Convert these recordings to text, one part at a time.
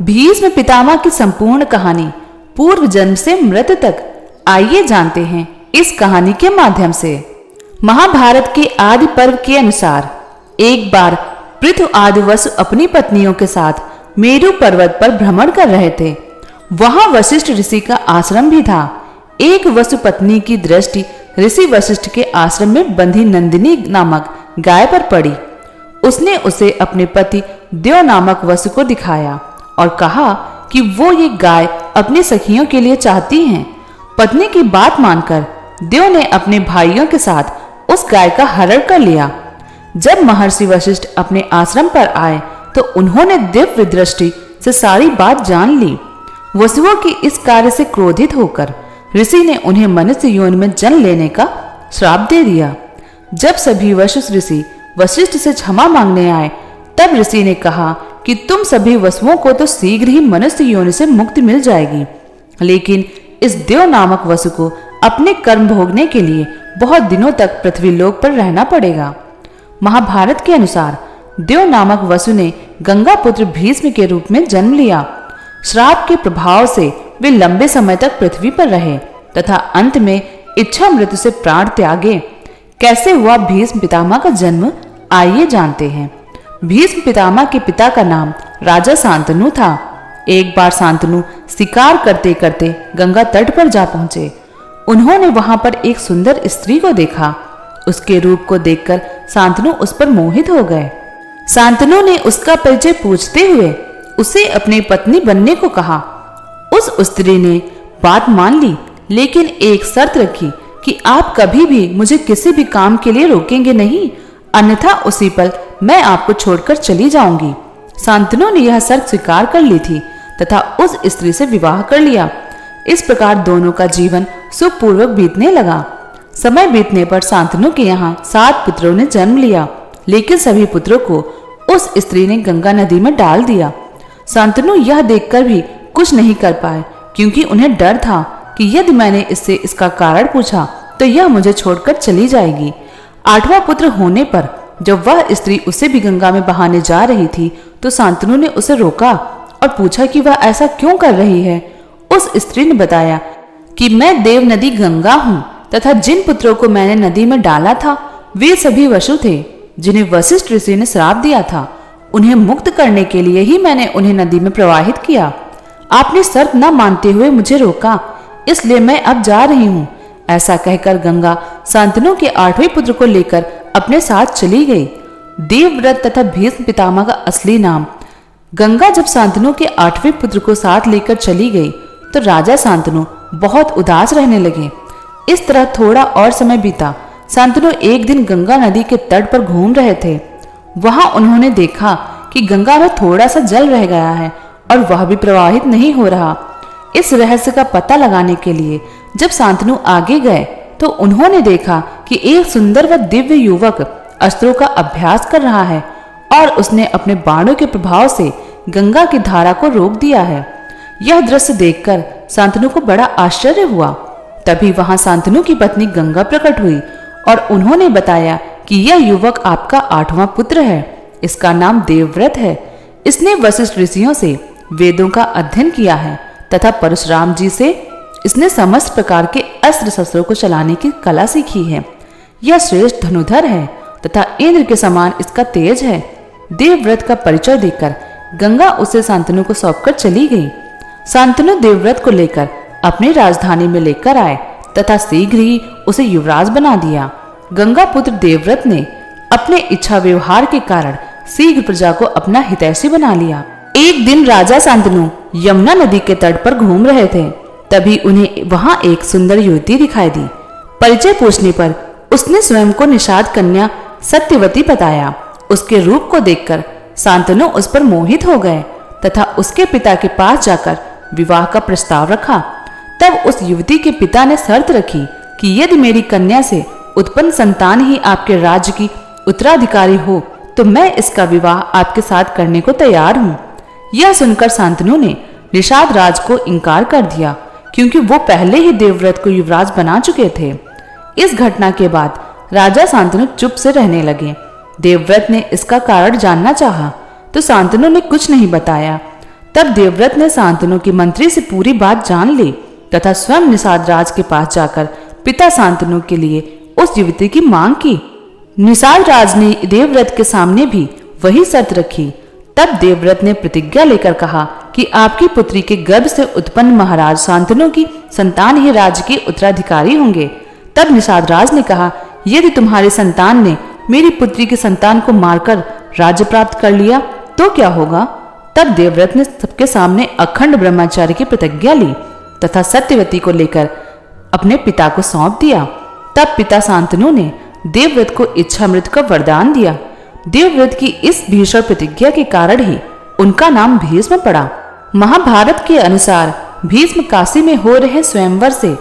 भीष्म पितामह की संपूर्ण कहानी पूर्व जन्म से मृत्यु तक आइए जानते हैं इस कहानी के माध्यम से। महाभारत के आदि पर्व के अनुसार एक बार पृथु आदि वसु अपनी पत्नियों के साथ मेरु पर्वत पर भ्रमण कर रहे थे। वहां वशिष्ठ ऋषि का आश्रम भी था। एक वसु पत्नी की दृष्टि ऋषि वशिष्ठ के आश्रम में बंधी नंदिनी नामक गाय पर पड़ी। उसने उसे अपने पति देव नामक वसु को दिखाया और कहा कि वो ये गाय अपनी सखियों के लिए चाहती हैं। पत्नी की बात मानकर देव ने अपने भाइयों के साथ उस गाय का हरण कर लिया। जब महर्षि वशिष्ठ अपने आश्रम पर आए तो उन्होंने दिव्य दृष्टि से सारी बात जान ली। वसुओं की इस कार्य से क्रोधित होकर ऋषि ने उन्हें मनुष्य योनि में जन्म लेने का श्राप दे दिया। जब सभी वशिष्ठ ऋषि वशिष्ठ से क्षमा मांगने आए तब ऋषि ने कहा कि तुम सभी वसुओं को तो शीघ्र ही मनुष्य योनि से मुक्ति मिल जाएगी, लेकिन इस देव नामक वसु को अपने कर्म भोगने के लिए बहुत दिनों तक पृथ्वी लोक पर रहना पड़ेगा। महाभारत के अनुसार देव नामक वसु ने गंगा पुत्र भीष्म के रूप में जन्म लिया। श्राप के प्रभाव से वे लंबे समय तक पृथ्वी पर रहे तथा अंत में इच्छा मृत्यु से प्राण त्यागे। कैसे हुआ भीष्म पितामह का जन्म, आइए जानते हैं। भीष्म पितामह के पिता का नाम राजा शांतनु था। एक बार शांतनु शिकार करते करते गंगा तट पर जा पहुंचे। उन्होंने वहां पर एक सुंदर स्त्री को देखा। उसके रूप को देखकर शांतनु उस पर मोहित हो गए। शांतनु ने उसका परिचय पूछते हुए उसे अपनी पत्नी बनने को कहा। उस स्त्री ने बात मान ली, लेकिन एक शर्त रखी कि आप कभी भी मुझे किसी भी काम के लिए रोकेंगे नहीं, अन्यथा उसी पल मैं आपको छोड़कर चली जाऊंगी। शांतनु ने यह शर्त स्वीकार कर ली थी तथा उस स्त्री से विवाह कर लिया। इस प्रकार दोनों का जीवन सुखपूर्वक बीतने लगा। समय बीतने पर शांतनु के यहाँ 7 पुत्रों ने जन्म लिया, लेकिन सभी पुत्रों को उस स्त्री ने गंगा नदी में डाल दिया। शांतनु यह देखकर भी कुछ नहीं कर पाए, क्योंकि उन्हें डर था कि यदि मैंने इससे इसका कारण पूछा तो यह मुझे छोड़कर चली जाएगी। 8वां पुत्र होने पर जब वह स्त्री उसे भी गंगा में बहाने जा रही थी तो शांतनु ने उसे रोका और पूछा कि वह ऐसा क्यों कर रही है। उस स्त्री ने बताया कि मैं देव नदी गंगा हूँ तथा जिन पुत्रों को मैंने नदी में डाला था वे सभी वसु थे, जिन्हें वशिष्ठ ऋषि ने श्राप दिया था। उन्हें मुक्त करने के लिए ही मैंने उन्हें नदी में प्रवाहित किया। आपने शर्त न मानते हुए मुझे रोका, इसलिए मैं अब जा रही हूँ। ऐसा कहकर गंगा शांतनु के 8वें पुत्र को लेकर अपने साथ चली गई। देवव्रत तथा भीष्म पितामह का असली नाम। गंगा जब शांतनु के 8वें पुत्र को साथ लेकर चली गई तो राजा शांतनु बहुत उदास रहने लगे। इस तरह थोड़ा और समय बीता। शांतनु एक दिन गंगा नदी के तट पर घूम रहे थे। वहां उन्होंने देखा कि गंगा में थोड़ा सा जल रह गया है और वह भी प्रवाहित नहीं हो रहा। इस रहस्य का पता लगाने के लिए जब शांतनु आगे गए तो उन्होंने देखा कि एक सुंदर व दिव्य युवक अस्त्रों का अभ्यास कर रहा है और उसने अपने बाणों के प्रभाव से गंगा की धारा को रोक दिया है। यह दृश्य देखकर शांतनु को बड़ा आश्चर्य हुआ। तभी वहां शांतनु की पत्नी गंगा प्रकट हुई और उन्होंने बताया कि यह युवक आपका 8वां पुत्र है। इसका नाम देवव्रत है। इसने वशिष्ठ ऋषियों से वेदों का अध्ययन किया है तथा परशुराम जी से इसने समस्त प्रकार के अस्त्र शस्त्रों को चलाने की कला सीखी है। यह श्रेष्ठ धनुधर है तथा इंद्र के समान इसका तेज है। देवव्रत का परिचय देकर गंगा उसे शांतनु को सौंपकर चली गई। शांतनु देवव्रत को लेकर अपनी राजधानी में लेकर आए तथा शीघ्र ही उसे युवराज बना दिया। गंगा पुत्र देवव्रत ने अपने इच्छा व्यवहार के कारण शीघ्र प्रजा को अपना हितैषी बना लिया। एक दिन राजा शांतनु यमुना नदी के तट पर घूम रहे थे। तभी उन्हें वहां एक सुंदर युवती दिखाई दी। परिचय पूछने पर उसने स्वयं को निषाद कन्या सत्यवती बताया। उसके रूप को देखकर शांतनु उस पर मोहित हो गए तथा उसके पिता के पास जाकर विवाह का प्रस्ताव रखा। तब उस युवती के पिता ने शर्त रखी कि यदि मेरी कन्या से उत्पन्न संतान ही आपके राज्य की उत्तराधिकारी हो तो मैं इसका विवाह आपके साथ करने को तैयार हूँ। यह सुनकर शांतनु ने निषाद राज को इनकार कर दिया, क्योंकि वो पहले ही देवव्रत को युवराज बना चुके थे। इस घटना के बाद राजा शांतनु चुप से रहने लगे। देवव्रत ने इसका कारण जानना चाहा तो शांतनु ने कुछ नहीं बताया। तब देवव्रत ने शांतनु के मंत्री से पूरी बात जान ली तथा स्वयं निषाद राज के पास जाकर पिता शांतनु के लिए उस युवती की मांग की। निषाद राज ने देवव्रत के सामने भी वही शर्त रखी। तब देवव्रत ने प्रतिज्ञा लेकर कहा कि आपकी पुत्री के गर्भ से उत्पन्न महाराज शांतनु की संतान ही राज्य के उत्तराधिकारी होंगे। तब निषाद राज ने कहा, यदि तुम्हारे संतान ने मेरी पुत्री की संतान को मारकर राज्य प्राप्त कर लिया तो क्या होगा? तब देवव्रत ने सबके सामने अखंड ब्रह्मचार्य की प्रतिज्ञा ली तथा सत्यवती को लेकर अपने पिता को सौंप दिया। तब पिता शांतनु ने देवव्रत को इच्छा मृत्यु का वरदान दिया। देवव्रत की इस भीषण प्रतिज्ञा के कारण ही उनका नाम भीष्म पड़ा। महाभारत के अनुसार भीष्म काशी में हो रहे स्वयंवर से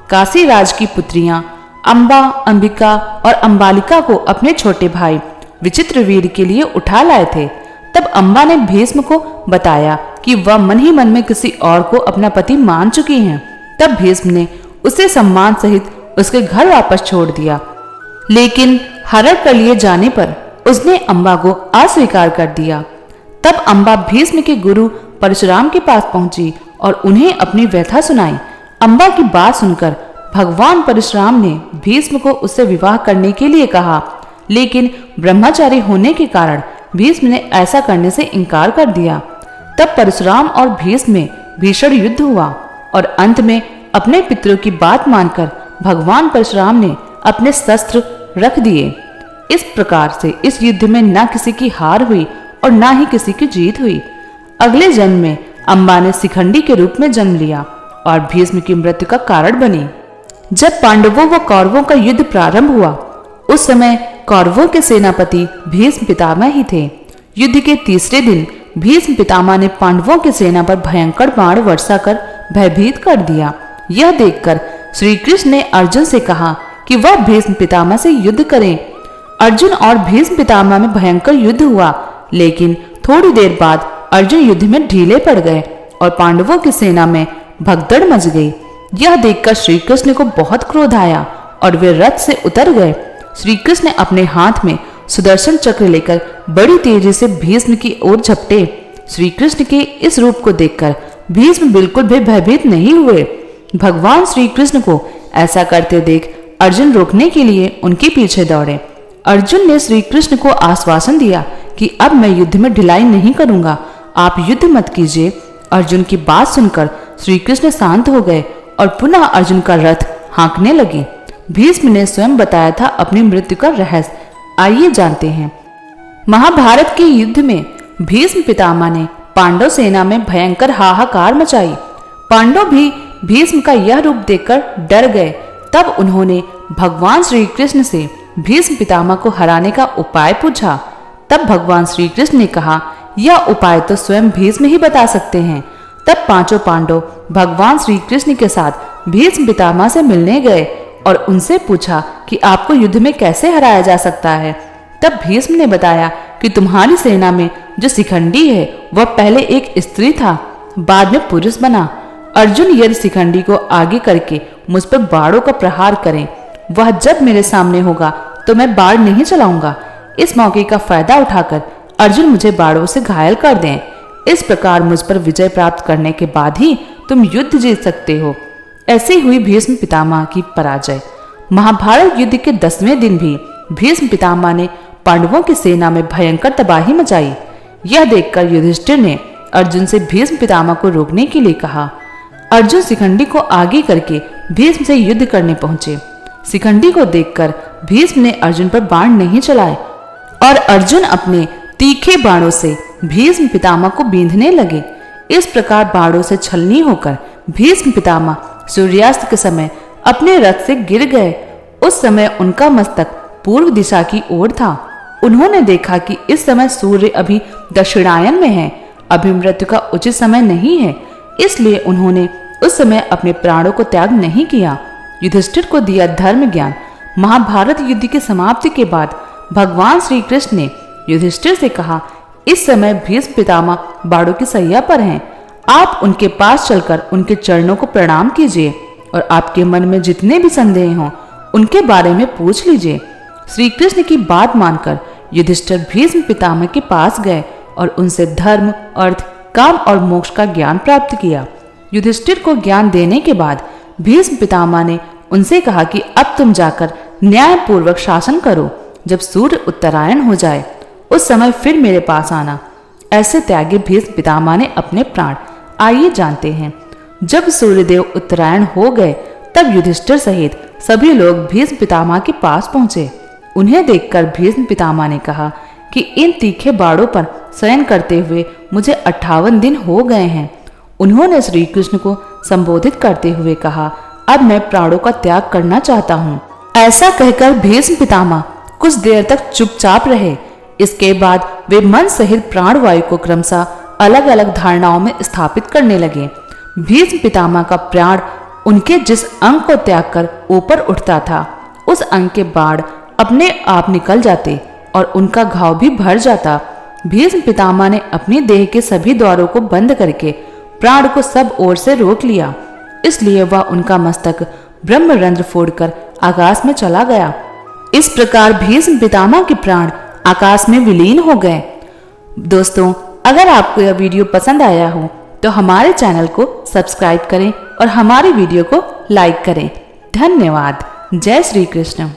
काशी राज की पुत्रियां अंबा, अंबिका और अंबालिका को अपने छोटे भाई विचित्रवीर के लिए उठा लाए थे। तब अंबा ने भीष्म को बताया कि वह मन ही मन में किसी और को अपना पति मान चुकी हैं। तब भीष्म ने उसे सम्मान सहित उसके घर वापस छोड़ दिया, लेकिन हरण कर लिए जाने पर उसने अंबा को अस्वीकार कर दिया। तब अंबा भीष्म के गुरु परशुराम के पास पहुंची और उन्हें अपनी व्यथा सुनाई। अंबा की बात सुनकर भगवान परशुराम ने भीष्म को उससे विवाह करने के लिए कहा, लेकिन ब्रह्मचारी होने के कारण भीष्म ने ऐसा करने से इनकार कर दिया। तब परशुराम और भीष्म में भीषण युद्ध हुआ और अंत में अपने पितरों की बात मानकर भगवान परशुराम ने अपने शस्त्र रख दिए। इस प्रकार से इस युद्ध में न किसी की हार हुई और न ही किसी की जीत हुई। अगले जन्म में अंबा ने शिखंडी के रूप में जन्म लिया और भीष्म की मृत्यु का कारण बनी। जब पांडवों व कौरवों का युद्ध प्रारंभ हुआ उस समय कौरवों के सेनापति भीष्म पितामह ही थे। युद्ध के तीसरे दिन भीष्म पितामह ने पांडवों की सेना पर भयंकर बाण वर्षा कर भयभीत कर दिया। यह देखकर श्री कृष्ण ने अर्जुन से कहा कि वह भीष्म पितामह से युद्ध करें। अर्जुन और भीष्म पितामह में भयंकर युद्ध हुआ, लेकिन थोड़ी देर बाद अर्जुन युद्ध में ढीले पड़ गए और पांडवों की सेना में भगदड़ मच गई। यह देखकर श्री कृष्ण को बहुत क्रोध आया और वे रथ से उतर गए। श्री कृष्ण ने अपने हाथ में सुदर्शन चक्र लेकर बड़ी तेजी से भीष्म की ओर झपटे। श्री कृष्ण के इस रूप को देखकर भीष्म बिल्कुल भी भयभीत नहीं हुए। भगवान श्री कृष्ण को ऐसा करते देख अर्जुन रोकने के लिए उनके पीछे दौड़े। अर्जुन ने श्री कृष्ण को आश्वासन दिया कि अब मैं युद्ध में ढिलाई नहीं करूंगा, आप युद्ध मत कीजिए। अर्जुन की बात सुनकर श्री कृष्ण शांत हो गए और पुनः अर्जुन का रथ हाँकने लगे। भीष्म ने स्वयं बताया था अपनी मृत्यु का रहस्य, आइए जानते हैं। महाभारत के युद्ध में भीष्म पितामह ने पांडव सेना में भयंकर हाहाकार मचाई। पांडव भी भीष्म का यह रूप देखकर डर गए। तब उन्होंने भगवान श्री कृष्ण से भीष्म पितामह को हराने का उपाय पूछा। तब भगवान श्री कृष्ण ने कहा, यह उपाय तो स्वयं भीष्म ही बता सकते हैं। तब पांचों पांडव भगवान श्री कृष्ण के साथ भीष्म पितामह से मिलने गए और उनसे पूछा कि आपको युद्ध में कैसे हराया जा सकता है। तब भीष्म ने बताया कि तुम्हारी सेना में जो शिखंडी है वह पहले एक स्त्री था, बाद में पुरुष बना। अर्जुन यदि शिखंडी को आगे करके मुझ पर बाणों का प्रहार करें, वह जब मेरे सामने होगा तो मैं बाण नहीं चलाऊंगा। इस मौके का फायदा उठाकर अर्जुन मुझे बाणों से घायल कर दें। इस प्रकार मुझ पर विजय प्राप्त करने के बाद ही तुम युद्ध जीत सकते हो। ऐसी हुई भीष्म पितामह की पराजय। महाभारत युद्ध के 10वें दिन भी भीष्म पितामह ने पांडवों की सेना में भयंकर तबाही मचाई। यह देखकर युधिष्ठिर ने अर्जुन से भीष्म पितामह को रोकने के लिए कहा। अर्जुन शिखंडी को आगे करके भीष्म से युद्ध करने पहुंचे। शिखंडी को देखकर भीष्म ने अर्जुन पर बाण नहीं चलाए और अर्जुन अपने तीखे बाणों से भीष्म पितामह को बींधने लगे। इस प्रकार बाणों से छलनी होकर भीष्म पितामह सूर्यास्त के समय अपने रथ से गिर गए। उस समय उनका मस्तक पूर्व दिशा की ओर था। उन्होंने देखा कि इस समय सूर्य अभी दक्षिणायन में है, अभी मृत्यु का उचित समय नहीं है, इसलिए उन्होंने उस समय अपने प्राणों को त्याग नहीं किया। युधिष्ठिर को दिया धर्म ज्ञान। महाभारत युद्ध की समाप्ति के बाद भगवान श्री कृष्ण ने युधिष्ठिर से कहा, इस समय भीष्म पितामह बाणों की सैया पर हैं। आप उनके पास चलकर उनके चरणों को प्रणाम कीजिए और आपके मन में जितने भी संदेह हों उनके बारे में पूछ लीजिए। श्री कृष्ण की बात मानकर युधिष्ठिर भीष्म पितामह के पास गए और उनसे धर्म, अर्थ, काम और मोक्ष का ज्ञान प्राप्त किया। युधिष्ठिर को ज्ञान देने के बाद भीष्म पितामह ने उनसे कहा कि अब तुम जाकर न्यायपूर्वक शासन करो। जब सूर्य उत्तरायण हो जाए उस समय फिर मेरे पास आना। ऐसे त्यागी भीष्म पितामह ने अपने प्राण। आइए जानते हैं। जब सूर्यदेव उत्तरायण हो गए तब युधिष्ठिर सहित सभी लोग भीष्म पितामह के पास पहुंचे। उन्हें देखकर भीष्म पितामह ने कहा कि इन तीखे बाड़ों पर शयन करते हुए मुझे 58 दिन हो गए हैं। उन्होंने श्री कृष्ण को संबोधित करते हुए कहा, अब मैं प्राणों का त्याग करना चाहता हूँ। ऐसा कहकर भीष्म पितामह कुछ देर तक चुपचाप रहे। इसके बाद वे मन सहित प्राणवायु को क्रमशः अलग अलग धारणाओं में स्थापित करने लगे। भीष्म पितामह का प्राण उनके जिस अंग को त्याग कर ऊपर उठता था उस अंग के बाण अपने आप निकल जाते और उनका घाव भी भर जाता। भीष्म पितामह ने अपनी देह के सभी द्वारों को बंद करके प्राण को सब ओर से रोक लिया। इसलिए वह उनका मस्तक ब्रह्मरंध्र फोड़कर आकाश में चला गया। इस प्रकार भीष्म पितामह के प्राण आकाश में विलीन हो गए। दोस्तों, अगर आपको यह वीडियो पसंद आया हो तो हमारे चैनल को सब्सक्राइब करें और हमारी वीडियो को लाइक करें। धन्यवाद। जय श्री कृष्ण।